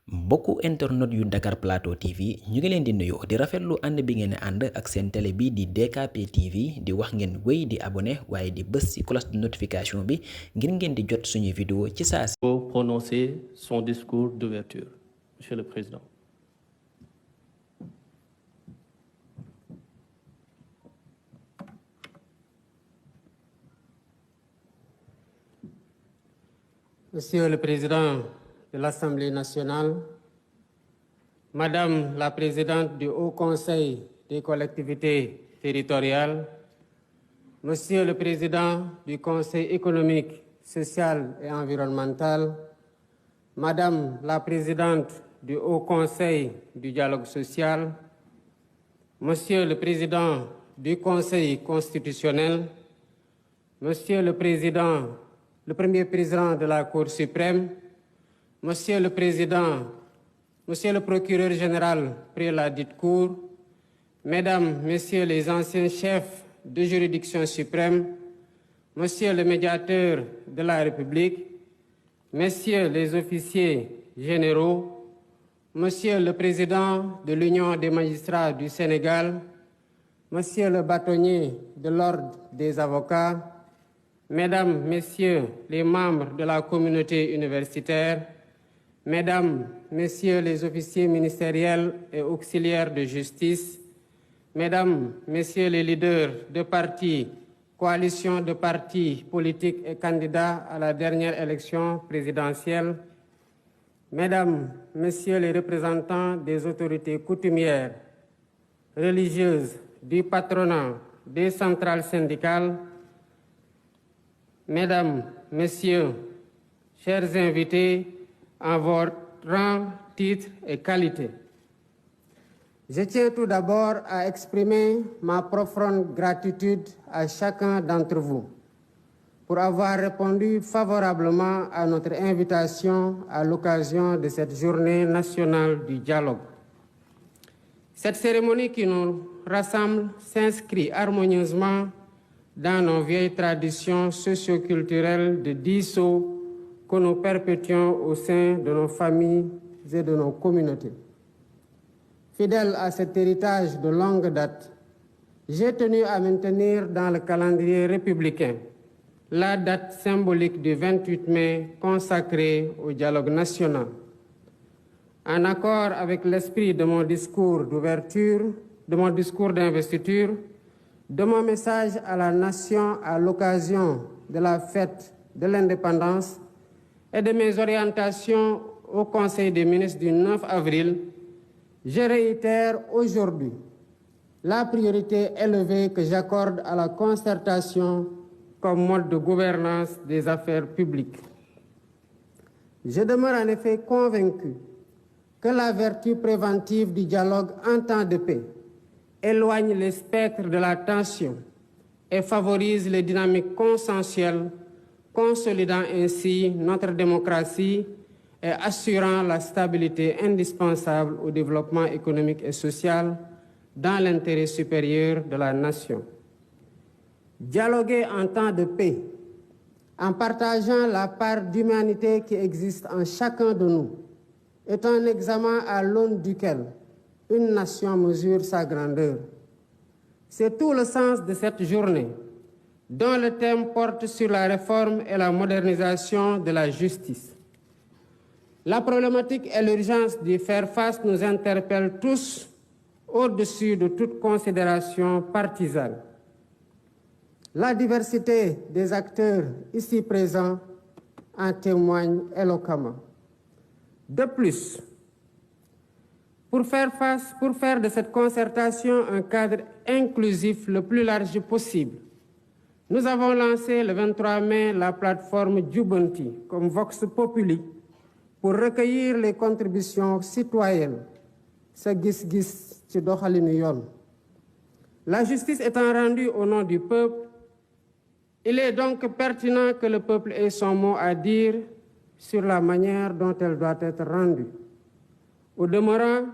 mbokku internet yu Dakar Plateau TV ñu ngi leen di nuyu di rafetlu ànd bi ngeen ànd ak seen télé bi di DKP TV di wax ngeen wéy di abonné waaye di bës ci cloche de notification bi ngir ngeen di jot suñuy vidéo ci saa si. Pour prononcer son discours d'ouverture, Monsieur le Président. Monsieur le Président de l'Assemblée nationale, Madame la Présidente du Haut Conseil des collectivités territoriales, Monsieur le Président du Conseil économique, social et environnemental, Madame la Présidente du Haut Conseil du dialogue social, Monsieur le Président du Conseil constitutionnel, Monsieur le Premier Président de la Cour suprême, Monsieur le Président, Monsieur le Procureur général près la dite Cour, Mesdames, Messieurs les anciens chefs de juridiction suprême, Monsieur le Médiateur de la République, Messieurs les officiers généraux, Monsieur le Président de l'Union des magistrats du Sénégal, Monsieur le bâtonnier de l'Ordre des avocats, Mesdames, Messieurs les membres de la communauté universitaire, Mesdames, Messieurs les officiers ministériels et auxiliaires de justice, Mesdames, Messieurs les leaders de partis, coalitions de partis politiques et candidats à la dernière élection présidentielle, Mesdames, Messieurs les représentants des autorités coutumières, religieuses, du patronat, des centrales syndicales, Mesdames, Messieurs, chers invités, en votre rang, titre et qualité. Je tiens tout d'abord à exprimer ma profonde gratitude à chacun d'entre vous pour avoir répondu favorablement à notre invitation à l'occasion de cette journée nationale du dialogue. Cette cérémonie qui nous rassemble s'inscrit harmonieusement dans nos vieilles traditions socio-culturelles de dialogue que nous perpétuons au sein de nos familles et de nos communautés. Fidèle à cet héritage de longue date, j'ai tenu à maintenir dans le calendrier républicain la date symbolique du 28 mai consacrée au dialogue national. En accord avec l'esprit de mon discours d'ouverture, de mon discours d'investiture, de mon message à la nation à l'occasion de la fête de l'indépendance et de mes orientations au Conseil des ministres du 9 avril, je réitère aujourd'hui la priorité élevée que j'accorde à la concertation comme mode de gouvernance des affaires publiques. Je demeure en effet convaincu que la vertu préventive du dialogue en temps de paix éloigne les spectres de la tension et favorise les dynamiques consensuelles, consolidant ainsi notre démocratie et assurant la stabilité indispensable au développement économique et social dans l'intérêt supérieur de la nation. Dialoguer en temps de paix, en partageant la part d'humanité qui existe en chacun de nous, est un examen à l'aune duquel une nation mesure sa grandeur. C'est tout le sens de cette journée, dont le thème porte sur la réforme et la modernisation de la justice. La problématique et l'urgence d'y faire face nous interpellent tous au-dessus de toute considération partisane. La diversité des acteurs ici présents en témoigne éloquemment. De plus, pour faire de cette concertation un cadre inclusif le plus large possible, nous avons lancé le 23 mai la plateforme Jubanti comme Vox Populi pour recueillir les contributions citoyennes. La justice étant rendue au nom du peuple, il est donc pertinent que le peuple ait son mot à dire sur la manière dont elle doit être rendue. Au demeurant,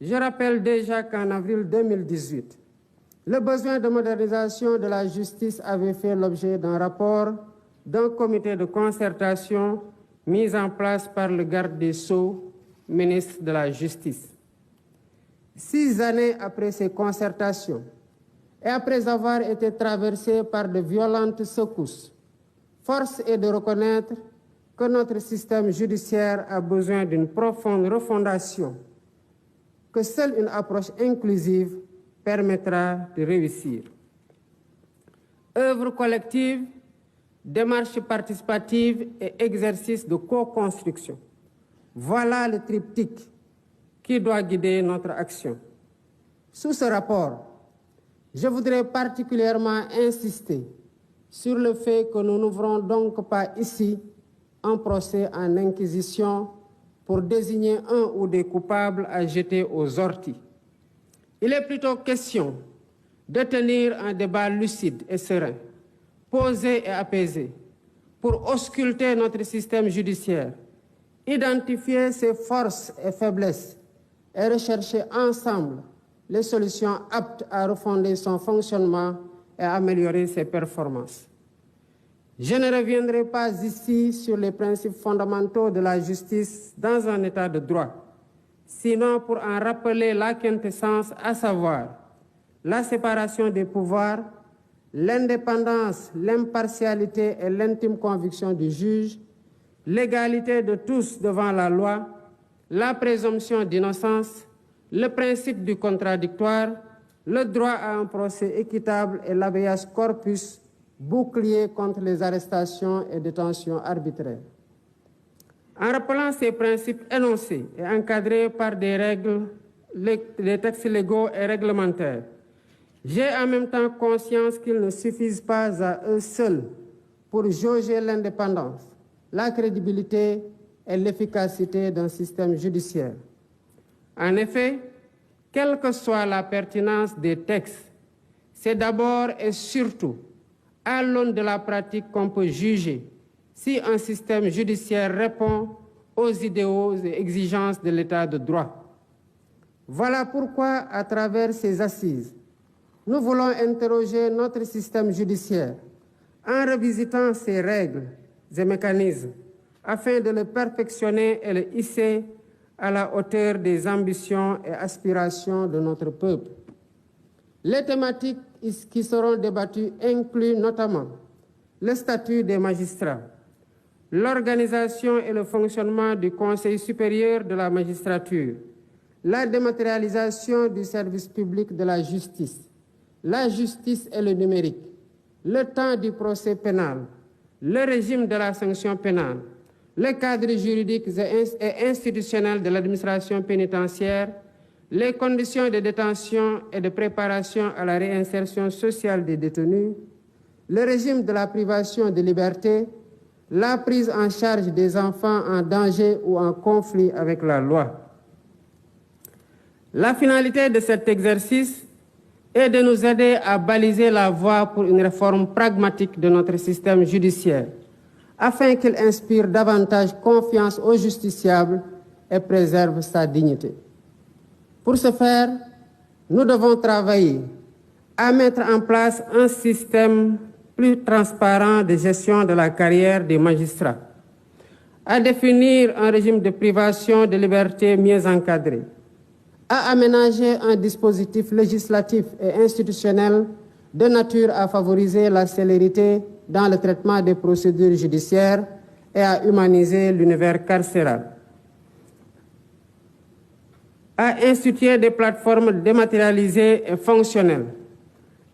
je rappelle déjà qu'en avril 2018, le besoin de modernisation de la justice avait fait l'objet d'un rapport d'un comité de concertation mis en place par le garde des Sceaux, ministre de la Justice. 6 années après ces concertations et après avoir été traversées par de violentes secousses, force est de reconnaître que notre système judiciaire a besoin d'une profonde refondation, que seule une approche inclusive permettra de réussir. Œuvre collective, démarche participative et exercice de co-construction. Voilà le triptyque qui doit guider notre action. Sous ce rapport, je voudrais particulièrement insister sur le fait que nous n'ouvrons donc pas ici un procès en inquisition pour désigner un ou des coupables à jeter aux orties. Il est plutôt question de tenir un débat lucide et serein, posé et apaisé, pour ausculter notre système judiciaire, identifier ses forces et faiblesses et rechercher ensemble les solutions aptes à refonder son fonctionnement et à améliorer ses performances. Je ne reviendrai pas ici sur les principes fondamentaux de la justice dans un état de droit, sinon pour en rappeler la quintessence, à savoir la séparation des pouvoirs, l'indépendance, l'impartialité et l'intime conviction du juge, l'égalité de tous devant la loi, la présomption d'innocence, le principe du contradictoire, le droit à un procès équitable et l'habeas corpus, bouclier contre les arrestations et détentions arbitraires. En rappelant ces principes énoncés et encadrés par des règles, des textes légaux et réglementaires, j'ai en même temps conscience qu'ils ne suffisent pas à eux seuls pour jauger l'indépendance, la crédibilité et l'efficacité d'un système judiciaire. En effet, quelle que soit la pertinence des textes, c'est d'abord et surtout à l'aune de la pratique qu'on peut juger si un système judiciaire répond aux idéaux et exigences de l'état de droit. Voilà pourquoi, à travers ces assises, nous voulons interroger notre système judiciaire en revisitant ses règles et mécanismes afin de le perfectionner et le hisser à la hauteur des ambitions et aspirations de notre peuple. Les thématiques qui seront débattues incluent notamment le statut des magistrats, l'organisation et le fonctionnement du Conseil supérieur de la magistrature, la dématérialisation du service public de la justice et le numérique, le temps du procès pénal, le régime de la sanction pénale, le cadre juridique et institutionnel de l'administration pénitentiaire, les conditions de détention et de préparation à la réinsertion sociale des détenus, le régime de la privation de liberté, la prise en charge des enfants en danger ou en conflit avec la loi. La finalité de cet exercice est de nous aider à baliser la voie pour une réforme pragmatique de notre système judiciaire, afin qu'il inspire davantage confiance aux justiciables et préserve sa dignité. Pour ce faire, nous devons travailler à mettre en place un système plus transparent de gestion de la carrière des magistrats, à définir un régime de privation de liberté mieux encadré, à aménager un dispositif législatif et institutionnel de nature à favoriser la célérité dans le traitement des procédures judiciaires et à humaniser l'univers carcéral, à instituer des plateformes dématérialisées et fonctionnelles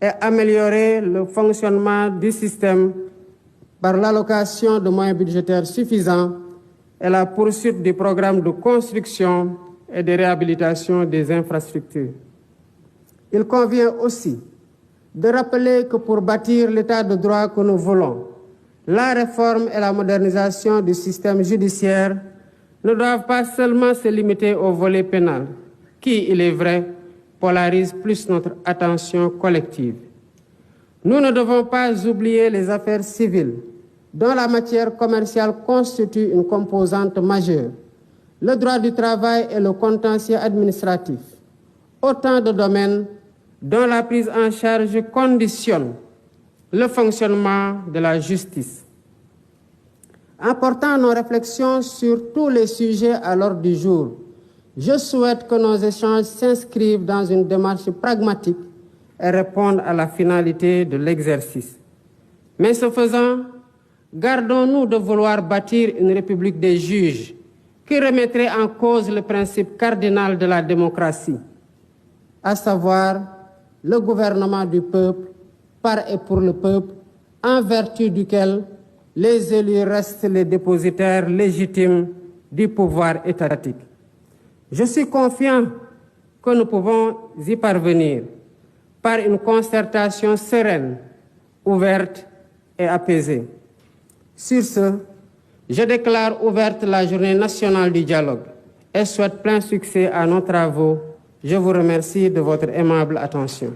et améliorer le fonctionnement du système par l'allocation de moyens budgétaires suffisants et la poursuite du programme de construction et de réhabilitation des infrastructures. Il convient aussi de rappeler que pour bâtir l'état de droit que nous voulons, la réforme et la modernisation du système judiciaire ne doivent pas seulement se limiter au volet pénal, qui, il est vrai, polarise plus notre attention collective. Nous ne devons pas oublier les affaires civiles, dont la matière commerciale constitue une composante majeure, le droit du travail et le contentieux administratif, autant de domaines dont la prise en charge conditionne le fonctionnement de la justice. En portant nos réflexions sur tous les sujets à l'ordre du jour, Je souhaite que nos échanges s'inscrivent dans une démarche pragmatique et répondent à la finalité de l'exercice. Mais ce faisant, gardons-nous de vouloir bâtir une république des juges qui remettrait en cause le principe cardinal de la démocratie, à savoir le gouvernement du peuple, par et pour le peuple, en vertu duquel les élus restent les dépositaires légitimes du pouvoir étatique. Je suis confiant que nous pouvons y parvenir par une concertation sereine, ouverte et apaisée. Sur ce, je déclare ouverte la journée nationale du dialogue et souhaite plein succès à nos travaux. Je vous remercie de votre aimable attention.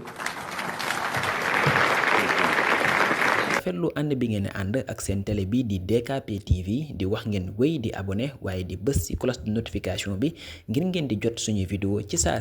rafetlu ànd bi ngeen ànd ak seen télé bi di DKP TV di wax ngeen wéy di abonné waaye di bës ci cloche de notification bi ngir ngeen di jot suñuy vidéo ci saa